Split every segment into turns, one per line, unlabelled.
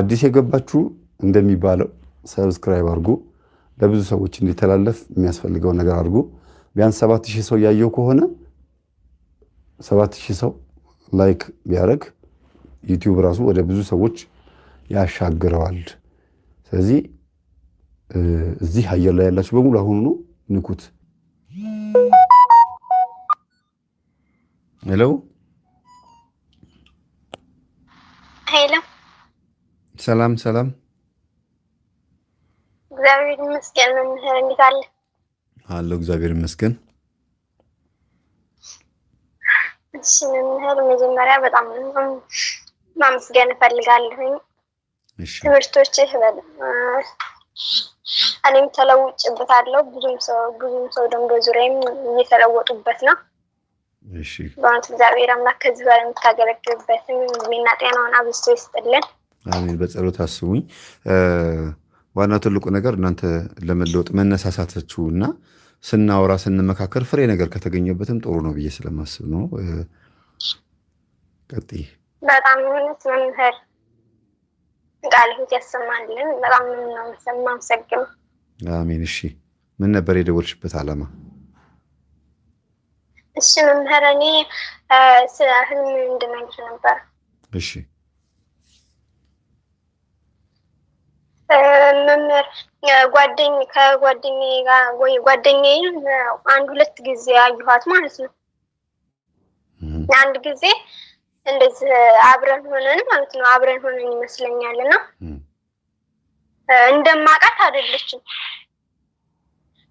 አዲስ የገባችሁ እንደሚባለው ሰብስክራይብ አድርጉ። ለብዙ ሰዎች እንዲተላለፍ የሚያስፈልገው ነገር አድርጉ። ቢያንስ 7000 ሰው ያየው ከሆነ 7000 ሰው ላይክ ቢያደርግ ዩቲዩብ ራሱ ወደ ብዙ ሰዎች ያሻግረዋል። ስለዚህ እዚህ አየር ላይ ያላችሁ በሙሉ አሁኑ ንኩት። ሄሎ
ሄሎ፣
ሰላም ሰላም።
እግዚአብሔር ይመስገን። መምህር እንዴት አለ?
አለሁ እግዚአብሔር ይመስገን።
እሺ መምህር፣ መጀመሪያ በጣም ማመስገን እፈልጋለሁ።
እሺ
ትምህርቶችህ እኔም ተለውጬበታለሁ። ብዙም ሰው ደግሞ በዙሪያዬም እየተለወጡበት ነው።
እሺ
በእውነት እግዚአብሔር አምላክ ከዚህ በላይ የምታገለግልበትን እድሜና ጤናውን አብዝቶ ይስጥልን።
አሜን። በጸሎት አስቡኝ። ዋናው ትልቁ ነገር እናንተ ለመለወጥ መነሳሳታችሁ እና ስናወራ ስንመካከር ፍሬ ነገር ከተገኘበትም ጥሩ ነው ብዬ ስለማስብ ነው። ቀጥይ።
በጣም እውነት መምህር ቃለ ሕይወት ያሰማልን። በጣም ነው የማመሰግነው።
አሜን። እሺ ምን ነበር የደወልሽበት ዓላማ?
እሺ መምህር፣ እኔ ስለ ህልም እንድነግርሽ ነበር።
እሺ
መምህር፣ ከጓደኛዬ ጋር ጓደኛዬን 1-2 ጊዜ አየኋት ማለት ነው። አንድ ጊዜ እንደዚህ አብረን ሆነን ማለት ነው ይመስለኛልና እንደማውቃት አይደለችም።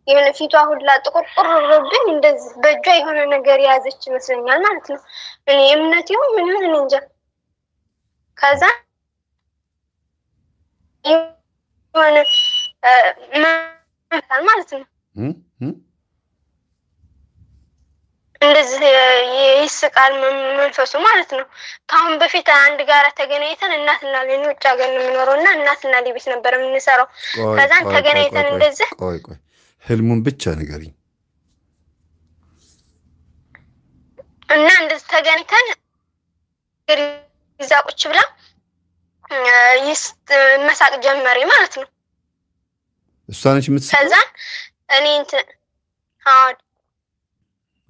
የሆነ ፊቷ ሁላ ጥቁር ብሎብኝ እንደዚህ በእጇ የሆነ ነገር የያዘች ይመስለኛል ማለት ነው። እኔ እምነት ይሁን ምን ይሁን እንጃ። ከዛ የሆነ ማለት ነው እንደዚህ ይስቃል መንፈሱ ማለት ነው። ከአሁን በፊት አንድ ጋራ ተገናኝተን እናትና ልጅ ውጭ ሀገር ነው የምኖረው እና እናትና ልጅ ቤት ነበር የምንሰራው። ከዛን ተገናኝተን እንደዚህ
ቆይ ህልሙን ብቻ ንገሪኝ።
እና እንደዚህ ተገናኝተን ይዛ ቁጭ ብላ መሳቅ ጀመረ ማለት ነው።
እሷ ነች የምትስቀው?
ከዛን እኔ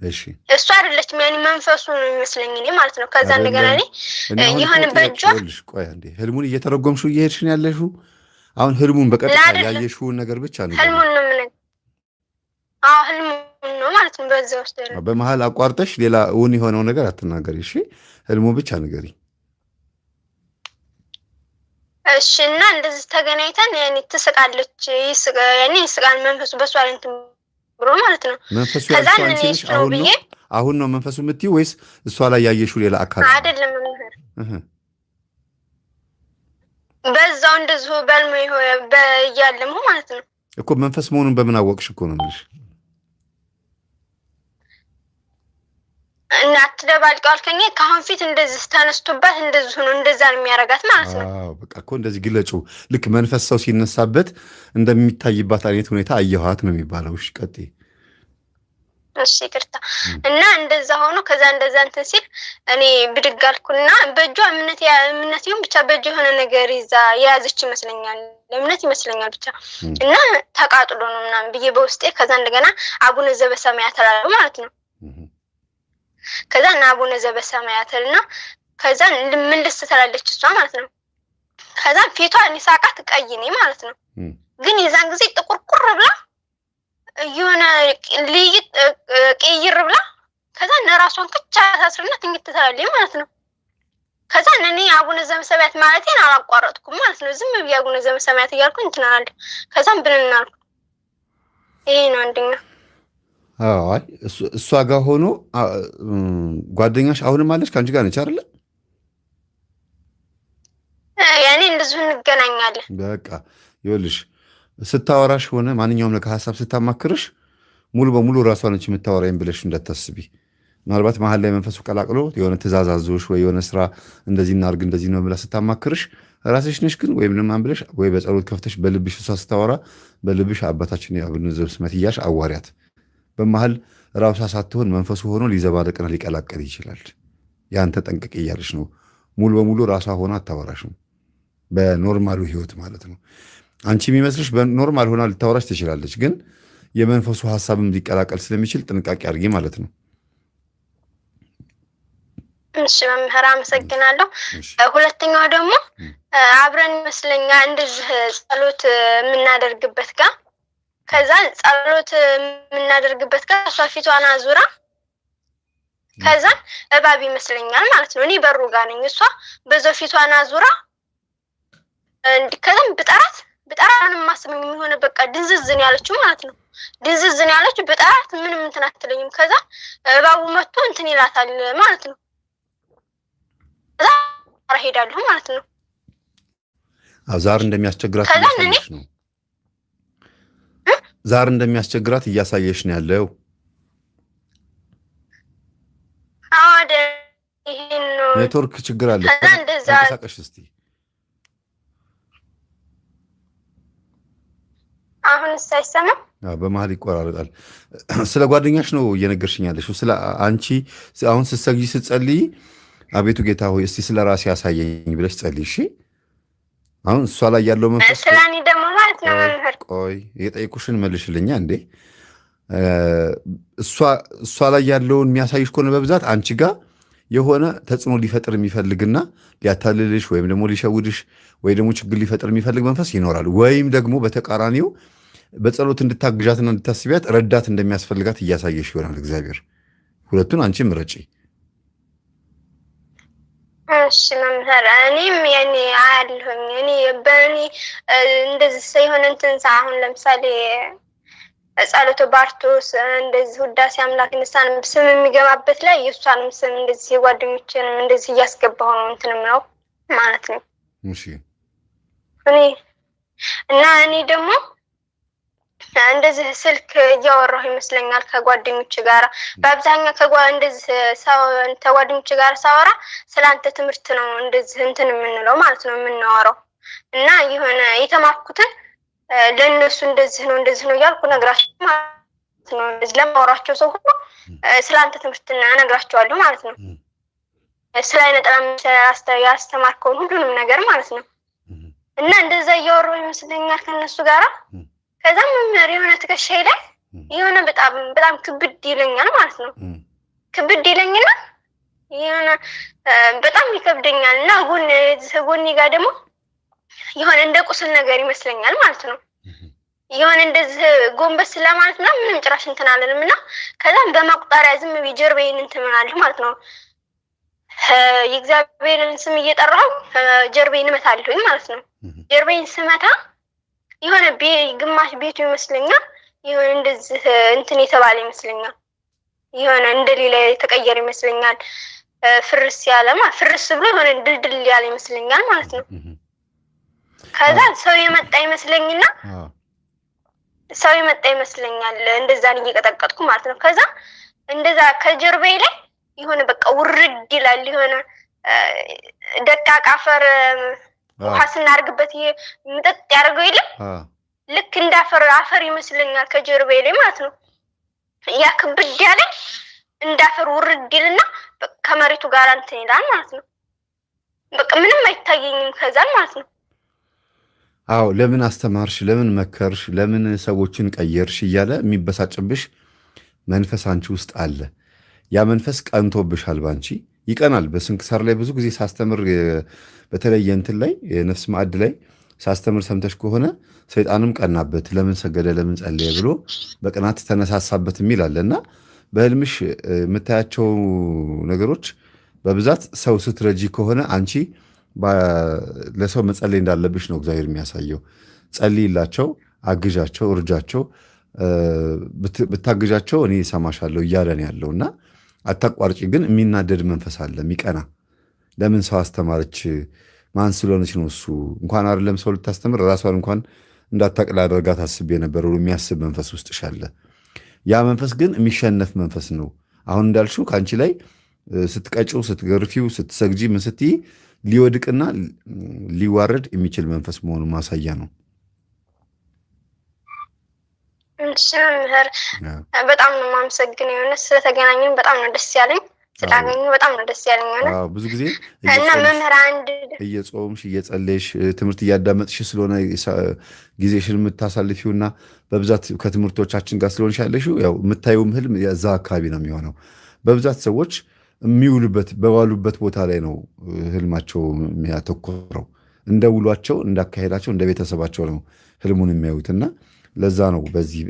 እሺ
እሷ አይደለችም፣ ያኔ መንፈሱ ነው የሚመስለኝ እኔ ማለት ነው። ከዛ እንደገና እኔ የሆነ በእጇ
ቆይ አንዴ፣ ህልሙን እየተረጎምሽው እየሄድሽ ነው ያለሽው? አሁን ህልሙን በቀጥታ ያየሽውን ነገር ብቻ ነው?
ህልሙን ነው ምን? ህልሙን ነው ማለት ነው። በዛ ውስጥ
በመሀል አቋርጠሽ ሌላ እውን የሆነው ነገር አትናገሪ እሺ? ህልሙን ብቻ ንገሪ
እሺ። እና እንደዚህ ተገናኝተን ያኔ ትስቃለች፣ ያኔ ይስቃል መንፈሱ በሷ ላይ እንትን ብሎ ማለት ነው።
መንፈሱ ያንቺ አሁን ነው መንፈሱ የምትይው ወይስ እሷ ላይ ያየሽው ሌላ አካል?
አይደለም መምህር፣ በዛው እንደዚሁ በልሞ በያለሙ ማለት ነው
እኮ። መንፈስ መሆኑን በምን አወቅሽ እኮ ነው የምልሽ።
እና አትደባልቀው አልከኝ። ከአሁን ፊት እንደዚህ ተነስቶባት እንደዚህ ሆኖ እንደዛ ነው የሚያረጋት ማለት ነው።
በቃ እኮ እንደዚህ ግለጩ። ልክ መንፈስ ሰው ሲነሳበት እንደሚታይባት አይነት ሁኔታ አየኋት ነው የሚባለው። እሺ ቀጥይ።
እሺ ይቅርታ። እና እንደዛ ሆኖ ከዛ እንደዛ እንትን ሲል እኔ ብድግ አልኩና በእጇ እምነት ይሁን ብቻ በእጇ የሆነ ነገር ይዛ የያዘች ይመስለኛል፣ እምነት ይመስለኛል ብቻ። እና ተቃጥሎ ነው ምናምን ብዬ በውስጤ ከዛ እንደገና አቡነ ዘበሰማያት እላለሁ ማለት ነው። ከዛ እና አቡነ ዘበሰማያትና ከዛ ምን ልትላለች እሷ ማለት ነው። ከዛ ፊቷ እኔ ሳቃት ቀይ ነኝ ማለት ነው። ግን የዛን ጊዜ ጥቁርቁር ብላ የሆነ ልይት ቀይር ብላ ከዛ ራሷን ብቻ ታስርና ትንግት ትላለች ማለት ነው። ከዛ እኔ አቡነ ዘበሰማያት ማለቴን አላቋረጥኩም ማለት ነው። ዝም ብዬ አቡነ ዘበሰማያት እያልኩኝ እንትን አላለሁ። ከዛም ብንን አልኩ። ይሄ ነው አንደኛ።
አይ እሷ ጋር ሆኖ ጓደኛሽ አሁንም አለች ከአንቺ ጋር ነች አይደለ?
ያኔ እንደዚሁ እንገናኛለን።
በቃ ይኸውልሽ ስታወራሽ ሆነ ማንኛውም ነገር ሀሳብ ስታማክርሽ ሙሉ በሙሉ ራሷ ነች የምታወራኝ ብለሽ እንዳታስቢ። ምናልባት መሀል ላይ መንፈሱ ቀላቅሎ የሆነ ትእዛዝ አዞሽ ወይ የሆነ ስራ እንደዚህ እናድርግ እንደዚህ ነው ብላ ስታማክርሽ ራስሽ ነሽ። ግን ወይም ለማን ብለሽ ወይ በጸሎት ከፍተሽ በልብሽ እሷ ስታወራ በልብሽ አባታችን የአቡነ ዘበሰማያት እያልሽ አዋሪያት። በመሀል ራሷ ሳትሆን መንፈሱ ሆኖ ሊዘባረቅና ሊቀላቀል ይችላል። ያን ተጠንቀቂ እያለሽ ነው። ሙሉ በሙሉ ራሷ ሆኖ አታወራሽም። በኖርማሉ ህይወት ማለት ነው። አንቺ የሚመስልሽ በኖርማል ሆና ልታወራሽ ትችላለች፣ ግን የመንፈሱ ሀሳብም ሊቀላቀል ስለሚችል ጥንቃቄ አድርጊ ማለት ነው።
እሺ መምህር አመሰግናለሁ። ሁለተኛው ደግሞ አብረን ይመስለኛል እንደዚህ ጸሎት የምናደርግበት ጋር ከዛ ጸሎት የምናደርግበት ጋር እሷ ፊቷን አዙራ ከዛ እባብ ይመስለኛል ማለት ነው። እኔ በሩ ጋር ነኝ፣ እሷ በዛው ፊቷን አዙራ ከዛም ብጠራት ምንም ማስመኝ የሚሆነ በቃ ድንዝዝን ያለችው ማለት ነው። ድንዝዝን ያለችው ብጠራት ምንም እንትን አትለኝም። ከዛ እባቡ መጥቶ እንትን ይላታል ማለት ነው። ከዛ ሄዳለሁ ማለት ነው።
ዛር እንደሚያስቸግራት እያሳየሽ ነው። ዛር እንደሚያስቸግራት እያሳየሽ ነው ያለው።
አወደ ይሄን ነው
ኔትወርክ ችግር አለ። ተንቀሳቀሽ እስቲ።
አሁን ሳይሰማ
በመሀል ይቆራረጣል። ስለ ጓደኛሽ ነው እየነገርሽኝ ያለሽው። ስለ አንቺ አሁን ስትሰግጂ ስትጸልይ አቤቱ ጌታ ሆይ እስቲ ስለ ራሴ ያሳየኝ ብለሽ ጸልይ። እሺ አሁን እሷ ላይ ያለው መንፈስ
ስለኔ ደግሞ ማለት ነው መምህር።
ቆይ የጠየቁሽን መልሽልኛ እንዴ። እሷ ላይ ያለውን የሚያሳይሽ ከሆነ በብዛት አንቺ ጋር የሆነ ተጽዕኖ ሊፈጥር የሚፈልግና ሊያታልልሽ ወይም ደግሞ ሊሸውድሽ ወይ ደግሞ ችግር ሊፈጥር የሚፈልግ መንፈስ ይኖራል። ወይም ደግሞ በተቃራኒው በጸሎት እንድታግዣትና እንድታስቢያት ረዳት እንደሚያስፈልጋት እያሳየሽ ይሆናል እግዚአብሔር። ሁለቱን አንቺ ምረጪ።
እሺ መምህር፣ እኔም ያኔ አያለሁኝ እኔ በእኔ እንደዚህ የሆነ እንትን አሁን ለምሳሌ ጸሎተ ባርቶስ እንደዚህ ውዳሴ አምላክ ንሳን ስም የሚገባበት ላይ የእሷንም ስም እንደዚህ የጓደኞችንም እንደዚህ እያስገባሁ ነው እንትንም ነው ማለት ነው።
እሺ
እኔ ደግሞ እንደዚህ ስልክ እያወራሁ ይመስለኛል ከጓደኞች ጋር በአብዛኛው እንደዚህ ከጓደኞች ጋር ሳወራ ስላንተ ትምህርት ነው እንደዚህ እንትን የምንለው ማለት ነው የምናወራው እና የሆነ የተማርኩትን ለነሱ እንደዚህ ነው እያልኩ ነግራቸው ማለት ነው። እንደዚህ ለማወራቸው ሰው ሁሉ ስላንተ ትምህርት እነግራቸዋለሁ ማለት ነው። ስለ አይነ ጥላ ያስተማርከውን ሁሉንም ነገር ማለት ነው እና እንደዛ እያወራሁ ይመስለኛል ከነሱ ጋራ። ከዛም መምህር የሆነ ትከሻዬ ላይ የሆነ በጣም ክብድ ይለኛል ማለት ነው። ክብድ ይለኝና የሆነ በጣም ይከብደኛል እና ጎኔ ጋር ደግሞ የሆነ እንደ ቁስል ነገር ይመስለኛል ማለት ነው። የሆነ እንደዚህ ጎንበስ ለማለት ነው ምንም ጭራሽ እንትን አለንም እና ከዛም በመቁጠሪያ ዝም ብዬ ጀርባዬን እንትን እላለሁ ማለት ነው። የእግዚአብሔርን ስም እየጠራሁ ጀርባዬን እመታለሁኝ ማለት ነው። ጀርባዬን ስመታ የሆነ ግማሽ ቤቱ ይመስለኛል የሆነ እንደዚህ እንትን የተባለ ይመስለኛል። የሆነ እንደሌላ የተቀየረ ይመስለኛል። ፍርስ ብሎ የሆነ ድልድል ያለ ይመስለኛል ማለት ነው። ከዛ ሰው የመጣ ይመስለኛል እንደዛን እየቀጠቀጥኩ ማለት ነው። ከዛ እንደዛ ከጀርባዬ ላይ የሆነ በቃ ውርድ ይላል። የሆነ ደቃቅ አፈር ውሃ ስናርግበት ይሄ ምጥጥ ያደርገው የለም ልክ እንዳፈር አፈር ይመስለኛል ከጀርባዬ ላይ ማለት ነው። ያ ክብድ ያለ እንዳፈር ውርድ ይልና ከመሬቱ ጋር እንትን ይላል ማለት ነው። በቃ ምንም አይታየኝም ከዛን ማለት ነው።
አዎ ለምን አስተማርሽ፣ ለምን መከርሽ፣ ለምን ሰዎችን ቀየርሽ እያለ የሚበሳጭብሽ መንፈስ አንቺ ውስጥ አለ። ያ መንፈስ ቀንቶብሻል፣ ባንቺ ይቀናል። በስንክሳር ላይ ብዙ ጊዜ ሳስተምር በተለየ እንትን ላይ የነፍስ ማዕድ ላይ ሳስተምር ሰምተሽ ከሆነ ሰይጣንም ቀናበት፣ ለምን ሰገደ፣ ለምን ጸለየ ብሎ በቅናት ተነሳሳበት የሚል አለ እና በህልምሽ የምታያቸው ነገሮች በብዛት ሰው ስትረጂ ከሆነ አንቺ ለሰው መጸለይ እንዳለብሽ ነው እግዚአብሔር የሚያሳየው። ጸልይላቸው፣ አግዣቸው፣ እርጃቸው፣ ብታግዣቸው እኔ እሰማሻለሁ እያለን ያለው እና አታቋርጪ። ግን የሚናደድ መንፈስ አለ፣ የሚቀና ለምን ሰው አስተማረች፣ ማን ስለሆነች ነው እሱ እንኳን አይደለም ሰው ልታስተምር ራሷን እንኳን እንዳታቅል አደርጋት አስቤ ነበር ብሎ የሚያስብ መንፈስ ውስጥሽ አለ። ያ መንፈስ ግን የሚሸነፍ መንፈስ ነው። አሁን እንዳልሽው ከአንቺ ላይ ስትቀጪው፣ ስትገርፊው፣ ስትሰግጂ ምን ስትይ ሊወድቅና ሊዋረድ የሚችል መንፈስ መሆኑ ማሳያ ነው።
እሺ መምህር በጣም ነው የማመሰግነው። የሆነ ስለተገናኘን በጣም ነው ደስ ያለኝ። ስላገኘ በጣም ነው ደስ ያለኝ ሆነ
ብዙ ጊዜ
እና መምህር አንድ
እየጾምሽ እየጸለይሽ ትምህርት እያዳመጥሽ ስለሆነ ጊዜሽን የምታሳልፊውና በብዛት ከትምህርቶቻችን ጋር ስለሆንሽ ያለሽው ያው የምታየውም ህልም የዛ አካባቢ ነው የሚሆነው። በብዛት ሰዎች የሚውሉበት በዋሉበት ቦታ ላይ ነው ህልማቸው የሚያተኩረው። እንደ ውሏቸው እንዳካሄዳቸው እንደ ቤተሰባቸው ነው ህልሙን የሚያዩትና ለዛ ነው በዚህ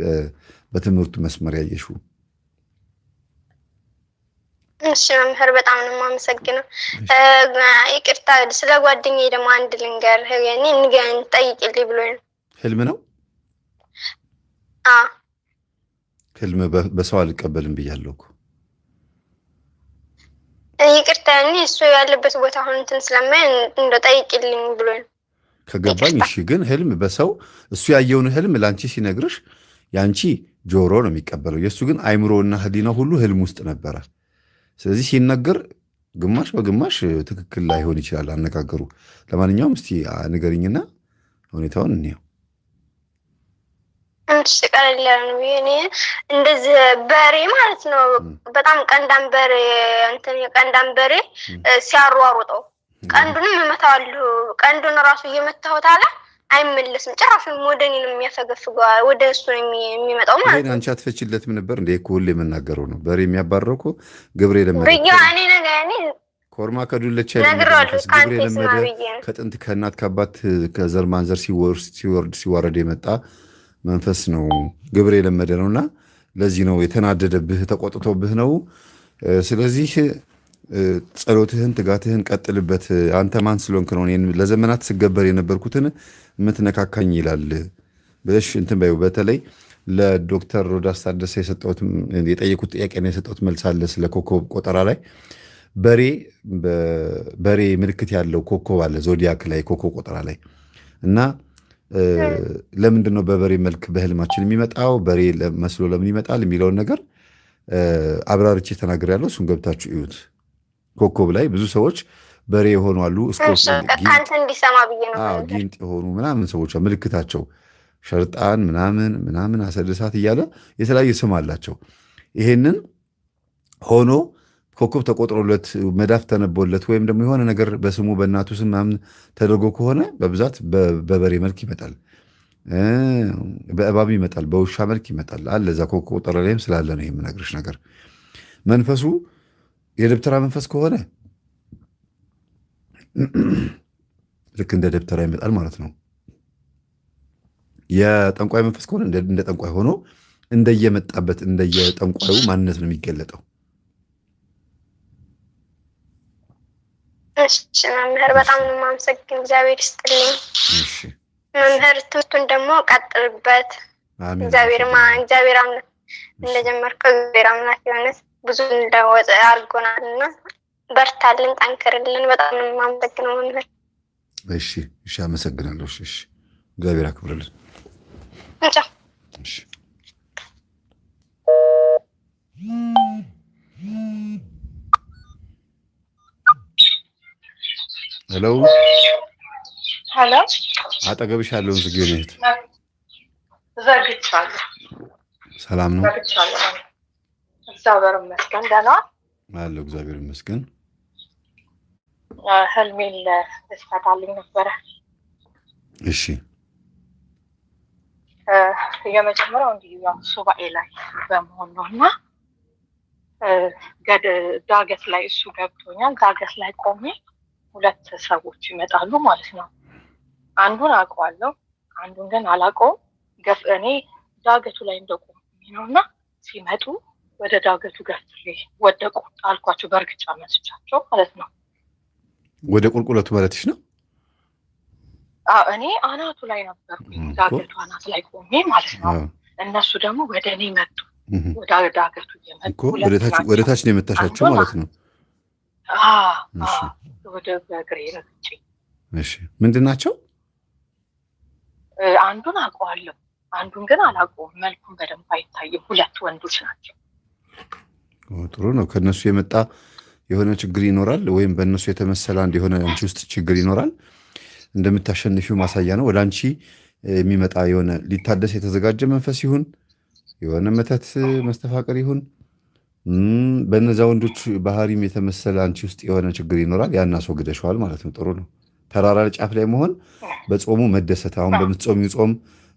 በትምህርቱ መስመር ያየሽው።
እሺ መምህር በጣም ነው የማመሰግነው። ይቅርታ ስለ ጓደኛዬ ደግሞ አንድ ልንገርህ። ያኔ ንገን ጠይቅልኝ ብሎኝ ነው።
ህልም ነው? ህልም በሰው አልቀበልም ብያለሁ እኮ።
ይቅርታ ያኔ እሱ ያለበት ቦታ አሁን እንትን ስለማይ እንደው ጠይቅልኝ ብሎኝ ነው።
ከገባኝ እሺ። ግን ህልም በሰው እሱ ያየውን ህልም ለአንቺ ሲነግርሽ የአንቺ ጆሮ ነው የሚቀበለው። የእሱ ግን አይምሮና ህሊናው ሁሉ ህልም ውስጥ ነበረ። ስለዚህ ሲነገር ግማሽ በግማሽ ትክክል ላይሆን ይችላል አነጋገሩ። ለማንኛውም እስቲ ንገሪኝና ሁኔታውን እንየው።
እሺ ቀለል ያለ ነው። እኔ እንደዚህ በሬ ማለት ነው በጣም ቀንዳም በሬ እንትን የቀንዳም በሬ ሲያሯሩጠው ቀንዱንም እመታዋለሁ። ቀንዱን ራሱ እየመታሁት አለ አይመለስም። ጭራሹን ወደ እኔ ነው የሚያፈገፍገው፣ ወደ እሱ ነው የሚመጣው ማለት ነው።
አንቺ አትፈችለትም ነበር እንደ ሁሌ የምናገረው ነው። በሬ የሚያባረው እኮ ገብሬ ለመደ
እኔ ነገር እኔ
ኮርማ ከዱለቻ ገብሬ ለመደ ከጥንት ከእናት ከአባት ከዘር ማንዘር ሲወርድ የመጣ መንፈስ ነው። ገብሬ ለመደ ነውና ለዚህ ነው የተናደደብህ፣ ተቆጥቶብህ ነው። ስለዚህ ጸሎትህን ትጋትህን ቀጥልበት። አንተ ማን ስለሆንክ ነው እኔን ለዘመናት ስገበር የነበርኩትን የምትነካካኝ ይላል ብለሽ እንትን በይው። በተለይ ለዶክተር ሮዳስ ታደሰ የጠየቁት ጥያቄ ነው የሰጠሁት መልስ አለ ስለ ኮከብ ቆጠራ ላይ። በሬ ምልክት ያለው ኮከብ አለ ዞዲያክ ላይ ኮከብ ቆጠራ ላይ እና ለምንድን ነው በበሬ መልክ በህልማችን የሚመጣው? በሬ መስሎ ለምን ይመጣል የሚለውን ነገር አብራርቼ ተናግሬያለሁ። እሱን ገብታችሁ እዩት። ኮከብ ላይ ብዙ ሰዎች በሬ የሆኑ አሉ። ጊንጥ የሆኑ ምናምን ሰዎች ምልክታቸው ሸርጣን ምናምን አሰደሳት እያለ የተለያየ ስም አላቸው። ይሄንን ሆኖ ኮከብ ተቆጥሮለት መዳፍ ተነቦለት ወይም ደግሞ የሆነ ነገር በስሙ በእናቱ ስም ምናምን ተደርጎ ከሆነ በብዛት በበሬ መልክ ይመጣል፣ በእባብ ይመጣል፣ በውሻ መልክ ይመጣል አለ። እዛ ኮከብ ቆጠራ ላይም ስላለ ነው የምነግርሽ ነገር። መንፈሱ የደብተራ መንፈስ ከሆነ ልክ እንደ ደብተራ ይመጣል ማለት ነው። የጠንቋይ መንፈስ ከሆነ እንደ ጠንቋይ ሆኖ እንደየመጣበት እንደየጠንቋዩ ማንነት ነው የሚገለጠው።
እሺ መምህር በጣም ነው የማመሰግን። እግዚአብሔር ይስጥልኝ።
እሺ
መምህር ትምህርቱን ደግሞ ቀጥልበት። እግዚአብሔር አምላክ እንደጀመርከው እግዚአብሔር አምላክ የሆነ ብዙ እንደወጥ አድርጎናልና በርታልን፣ ጠንክርልን። በጣም ነው የማመሰግነው መምህር።
እሺ አመሰግናለሁ። እሺ እግዚአብሔር አክብርልን። እሺ ሄሎ አጠገብሽ ያለውን ዝግ ነት።
ዘግቻለሁ።
ሰላም ነው?
እግዚአብሔር ይመስገን ደህና
አለሁ። እግዚአብሔር ይመስገን።
ህልሜን ልፈታልኝ ነበረ።
እሺ
የመጀመሪያው እንዲህ ያው ሱባኤ ላይ በመሆን ነው እና ዳገት ላይ እሱ ገብቶኛል። ዳገት ላይ ቆሜ ሁለት ሰዎች ይመጣሉ ማለት ነው። አንዱን አውቀዋለሁ፣ አንዱን ግን አላውቀውም። እኔ ዳገቱ ላይ እንደቆምኩኝ ነው እና ሲመጡ ወደ ዳገቱ ገፍትሬ ወደቁ። ጣልኳቸው፣ በእርግጫ መስቻቸው ማለት ነው።
ወደ ቁልቁለቱ ማለትሽ ነው?
እኔ አናቱ ላይ ነበርኩኝ፣ ዳገቱ አናት ላይ ቆሜ ማለት ነው። እነሱ ደግሞ ወደ እኔ መጡ። ወደ ዳገቱ እየመጡ
ወደ ታች ነው የመታሻቸው ማለት ነው።
ወደ በእግሬ ረግጬ።
እሺ ምንድን ናቸው?
አንዱን አውቀዋለሁ፣ አንዱን ግን አላውቀውም። መልኩን በደንብ አይታይም። ሁለት ወንዶች ናቸው።
ጥሩ ነው። ከነሱ የመጣ የሆነ ችግር ይኖራል፣ ወይም በእነሱ የተመሰለ አንድ የሆነ አንቺ ውስጥ ችግር ይኖራል። እንደምታሸንፊው ማሳያ ነው። ወደ አንቺ የሚመጣ የሆነ ሊታደስ የተዘጋጀ መንፈስ ይሁን የሆነ መተት መስተፋቅር ይሁን በእነዛ ወንዶች ባህሪም የተመሰለ አንቺ ውስጥ የሆነ ችግር ይኖራል። ያን አስወግደሽዋል ማለት ነው። ጥሩ ነው። ተራራ ጫፍ ላይ መሆን፣ በጾሙ መደሰት። አሁን በምትጾሚው ጾም፣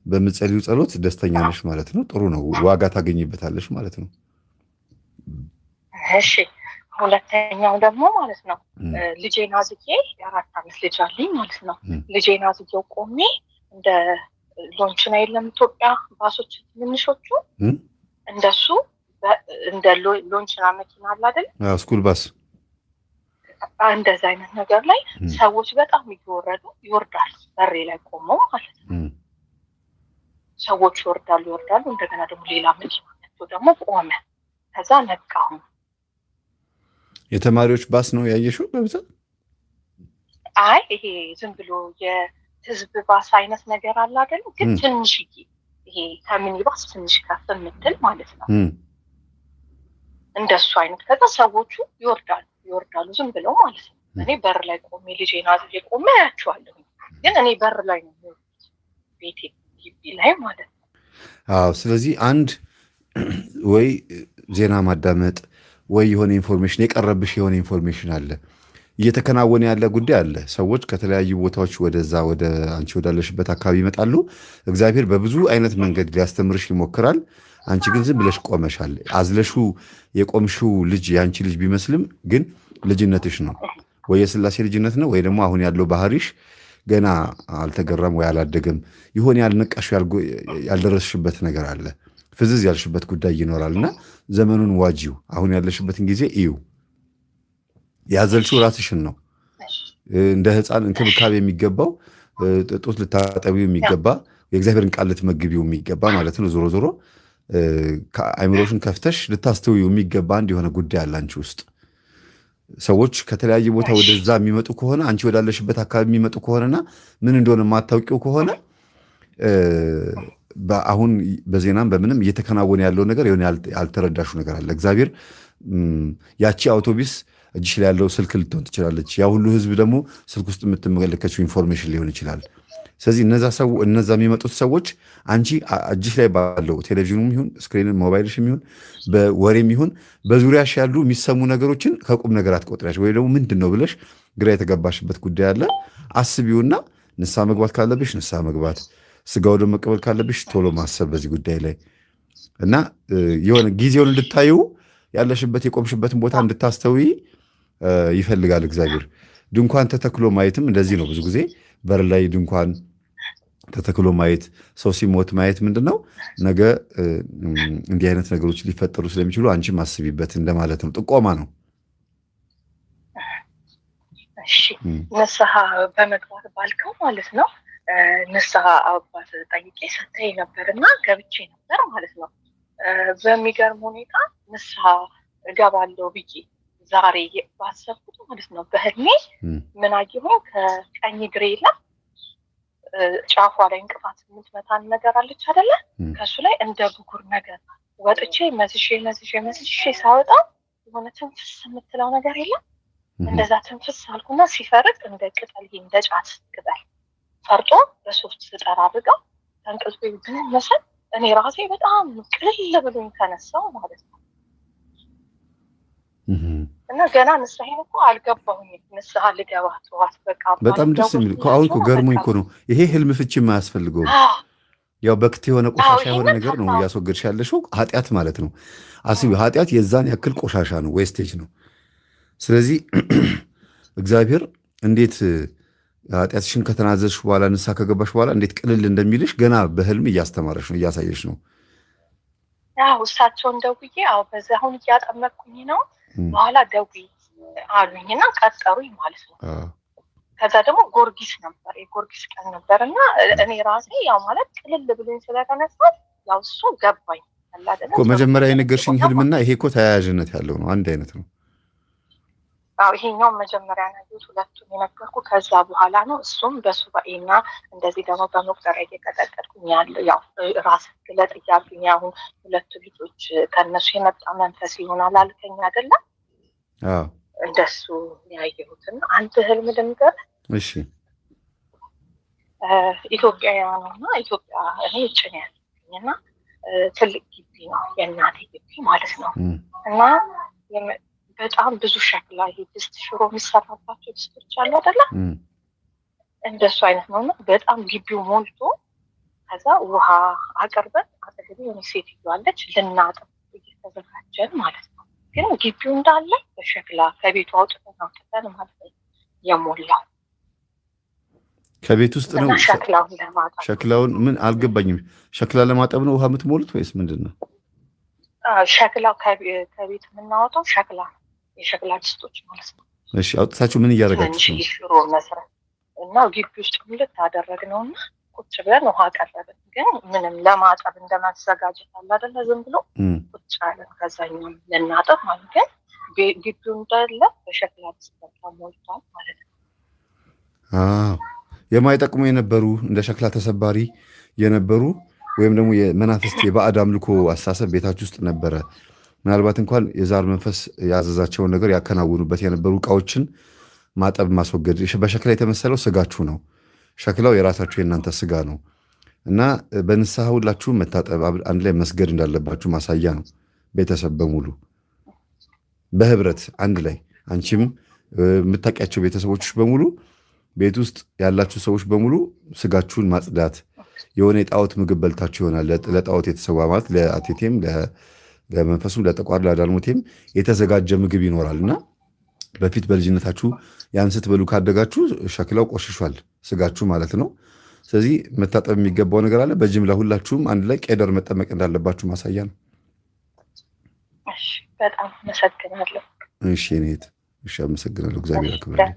በምትጸልዩ ጸሎት ደስተኛ ነሽ ማለት ነው። ጥሩ ነው። ዋጋ ታገኝበታለሽ ማለት ነው።
እሺ፣ ሁለተኛው ደግሞ ማለት ነው ልጄን አዝዬ የ4 ዓመት ልጅ አለኝ ማለት ነው። ልጄን አዝዬው ቆሜ እንደ ሎንችና የለም ኢትዮጵያ ባሶች ትንሾቹ እንደሱ እንደ ሎንችና መኪና አለ አይደል?
ስኩል ባስ
እንደዛ አይነት ነገር ላይ ሰዎች በጣም እየወረዱ ይወርዳሉ። በሬ ላይ ቆመው ማለት ነው። ሰዎች ይወርዳሉ። እንደገና ደግሞ ሌላ መኪና መጥቶ ደግሞ ቆመ። ከዛ ነቃሁ።
የተማሪዎች ባስ ነው ያየሽው በብዛት?
አይ ይሄ ዝም ብሎ የህዝብ ባስ አይነት ነገር አለ አይደል? ግን ትንሽዬ ይሄ ከሚኒባስ ትንሽ ከፍ የምትል ማለት ነው። እንደሱ አይነት። ከዛ ሰዎቹ ይወርዳሉ ዝም ብለው ማለት ነው። እኔ በር ላይ ቆሜ ልጄን አዝዬ ቆሜ አያቸዋለሁ። ግን እኔ በር ላይ ነው የሚወርዱት፣ ቤቴ ግቢ ላይ ማለት ነው።
አዎ። ስለዚህ አንድ ወይ ዜና ማዳመጥ ወይ የሆነ ኢንፎርሜሽን የቀረብሽ የሆነ ኢንፎርሜሽን አለ፣ እየተከናወነ ያለ ጉዳይ አለ። ሰዎች ከተለያዩ ቦታዎች ወደዛ ወደ አንቺ ወዳለሽበት አካባቢ ይመጣሉ። እግዚአብሔር በብዙ አይነት መንገድ ሊያስተምርሽ ይሞክራል። አንቺ ግን ዝም ብለሽ ቆመሻል። አዝለሹ የቆምሽው ልጅ የአንቺ ልጅ ቢመስልም ግን ልጅነትሽ ነው። ወይ የስላሴ ልጅነት ነው፣ ወይ ደግሞ አሁን ያለው ባህሪሽ ገና አልተገራም ወይ አላደገም። ይሆን ያልነቃሽ ያልደረስሽበት ነገር አለ። ፍዝዝ ያልሽበት ጉዳይ ይኖራል እና ዘመኑን ዋጂው። አሁን ያለሽበትን ጊዜ እዩ። ያዘልሽው ራስሽን ነው። እንደ ሕፃን እንክብካቤ የሚገባው ጡት ልታጠቢው የሚገባ የእግዚአብሔርን ቃል ልትመግቢው የሚገባ ማለት ነው። ዞሮ ዞሮ አይምሮሽን ከፍተሽ ልታስተውዩ የሚገባ አንድ የሆነ ጉዳይ አለ አንቺ ውስጥ። ሰዎች ከተለያየ ቦታ ወደዛ የሚመጡ ከሆነ አንቺ ወዳለሽበት አካባቢ የሚመጡ ከሆነና ምን እንደሆነ የማታውቂው ከሆነ አሁን በዜናም በምንም እየተከናወነ ያለው ነገር የሆነ ያልተረዳሹ ነገር አለ። እግዚአብሔር ያቺ አውቶቢስ እጅሽ ላይ ያለው ስልክ ልትሆን ትችላለች። ያ ሁሉ ህዝብ ደግሞ ስልክ ውስጥ የምትመለከችው ኢንፎርሜሽን ሊሆን ይችላል። ስለዚህ እነዛ የሚመጡት ሰዎች አንቺ እጅሽ ላይ ባለው ቴሌቪዥኑም ይሁን ስክሪን ሞባይልሽም ይሁን በወሬም ይሁን በዙሪያሽ ያሉ የሚሰሙ ነገሮችን ከቁም ነገር አትቆጥሪያች ወይ ደግሞ ምንድን ነው ብለሽ ግራ የተገባሽበት ጉዳይ አለ። አስቢውና ንስሐ መግባት ካለብሽ ንስሐ መግባት፣ ስጋው ደግሞ መቀበል ካለብሽ ቶሎ ማሰብ በዚህ ጉዳይ ላይ እና የሆነ ጊዜውን እንድታዩ ያለሽበት የቆምሽበትን ቦታ እንድታስተውይ ይፈልጋል እግዚአብሔር። ድንኳን ተተክሎ ማየትም እንደዚህ ነው። ብዙ ጊዜ በር ላይ ድንኳን ተተክሎ ማየት፣ ሰው ሲሞት ማየት ምንድን ነው ነገ እንዲህ አይነት ነገሮች ሊፈጠሩ ስለሚችሉ አንቺም አስቢበት እንደማለት ነው። ጥቆማ ነው።
እሺ፣ ንስሐ በመግባት ባልከው ማለት ነው። ንስሐ አባት ጠይቄ ሰጥተኝ ነበር እና ገብቼ ነበር ማለት ነው። በሚገርም ሁኔታ ንስሐ እገባለሁ ብዬ ዛሬ ባሰብኩት ማለት ነው በህልሜ ምን አየሁኝ? ከቀኝ እግሬ ላይ ጫፏ ላይ እንቅፋት የምትመታን ነገር አለች አይደለ? ከሱ ላይ እንደ ብጉር ነገር ወጥቼ መዝሼ ሳወጣ የሆነ ትንፍስ የምትለው ነገር የለም። እንደዛ ትንፍስ አልኩና ሲፈርጥ እንደ ቅጠል እንደ ጫት ቅጠል ፈርጦ በሶፍት ስጠራ አድርገው ተንቅልፌ ብንመሰል እኔ ራሴ በጣም ቅልል ብሎኝ ተነሳው ማለት ነው። እና ገና ንስሐዬን እኮ አልገባሁኝም። ንስሐ ልገባ ጠዋት በቃ
በጣም ደስ የሚል አሁን እኮ ገርሞኝ እኮ ነው። ይሄ ህልም ፍቺ የማያስፈልገው ያው በክት የሆነ ቆሻሻ የሆነ ነገር ነው እያስወገድሽ ያለሽው። ኃጢአት ማለት ነው። አስቢ፣ ኃጢአት የዛን ያክል ቆሻሻ ነው፣ ዌስቴጅ ነው። ስለዚህ እግዚአብሔር እንዴት ኃጢአትሽን ከተናዘዝሽ በኋላ ንስሐ ከገባሽ በኋላ እንዴት ቅልል እንደሚልሽ ገና በህልም እያስተማረሽ ነው፣ እያሳየሽ ነው።
ያው እሳቸውን ደውዬ በዚህ አሁን እያጠመቅኩኝ ነው በኋላ ደውዬ አሉኝና ቀጠሩኝ ማለት ነው። ከዛ ደግሞ ጎርጊስ ነበር፣ የጎርጊስ ቀን ነበር እና እኔ ራሴ ያው ማለት ቅልል ብሎኝ ስለተነሳ ያው እሱ ገባኝ።
መጀመሪያ የነገርሽኝ ህልምና ይሄ እኮ ተያያዥነት ያለው ነው፣ አንድ አይነት ነው።
ይሄኛው መጀመሪያ ያየሁት ሁለቱም የነገርኩ ከዛ በኋላ ነው። እሱም በሱባኤና እንደዚህ ደግሞ በመቁጠሪያ እየቀጠቀጥኩኝ ያለው ያው ራስ ግለጥ እያሉኝ አሁን ሁለቱ ልጆች ከእነሱ የመጣ መንፈስ ይሆናል አልከኝ አይደለም? እንደሱ ያየሁትና አንድ ህልም ልንገር።
እሺ።
ኢትዮጵያውያንና ኢትዮጵያ እኔ ውጭ ነው ያለኝና ትልቅ ግቢ ነው የእናቴ ግቢ ማለት ነው። እና በጣም ብዙ ሸክላ ድስት ሽሮ የሚሰራባቸው ድስቶች አሉ አይደለ? እንደሱ አይነት ነው። እና በጣም ግቢው ሞልቶ ከዛ ውሃ አቅርበን አጠገቤ የሆነ ሴትዮ አለች ልናጥብ እየተዘጋጀን ማለት ነው። ግን ግቢው እንዳለ በሸክላ ከቤቱ አውጥተን ማለት ነው የሞላው።
ከቤት ውስጥ ነው
ሸክላውን ለማጠብ።
ሸክላውን ምን አልገባኝም። ሸክላ ለማጠብ ነው ውሃ የምትሞሉት ወይስ ምንድን ነው?
ሸክላው ከቤት የምናወጣው ሸክላ የሸክላ ድስቶች ማለት ነው።
እሺ አውጥታችሁ ምን እያደረጋችሁ ነው?
ሽሮ መስራት እና ግቢ ውስጥ ሙልት አደረግነውና ቁጭ ብለን ውሃ ቀረብን። ግን ምንም ለማጠብ እንደማዘጋጀት አለ አይደለ? ዝም ብሎ ቁጭ አለን። ከዛኛም ልናጠብ ማለት ግን ግቢው እንዳለ በሸክላ ድስት ሞልቷል ማለት ነው።
የማይጠቅሙ የነበሩ እንደ ሸክላ ተሰባሪ የነበሩ ወይም ደግሞ የመናፍስት የባዕድ አምልኮ አስተሳሰብ ቤታችሁ ውስጥ ነበረ። ምናልባት እንኳን የዛር መንፈስ ያዘዛቸውን ነገር ያከናውኑበት የነበሩ እቃዎችን ማጠብ፣ ማስወገድ። በሸክላ የተመሰለው ስጋችሁ ነው። ሸክላው የራሳችሁ የእናንተ ስጋ ነው እና በንስሐ ሁላችሁም መታጠብ፣ አንድ ላይ መስገድ እንዳለባችሁ ማሳያ ነው። ቤተሰብ በሙሉ በህብረት አንድ ላይ አንቺም የምታውቂያቸው ቤተሰቦች በሙሉ ቤት ውስጥ ያላችሁ ሰዎች በሙሉ ስጋችሁን ማጽዳት። የሆነ የጣዖት ምግብ በልታችሁ ይሆናል። ለጣዖት የተሰዋ ማለት ለአቴቴም ለመንፈሱም ለጠቋር ለአዳልሞቴም የተዘጋጀ ምግብ ይኖራል እና በፊት በልጅነታችሁ ያን ስትበሉ ካደጋችሁ ሸክላው ቆሽሿል፣ ስጋችሁ ማለት ነው። ስለዚህ መታጠብ የሚገባው ነገር አለ። በጅምላ ሁላችሁም አንድ ላይ ቄደር መጠመቅ እንዳለባችሁ ማሳያ ነው።
በጣም አመሰግናለሁ።
እሺ፣ እኔ እሺ፣ አመሰግናለሁ። እግዚአብሔር ያክብርልኝ።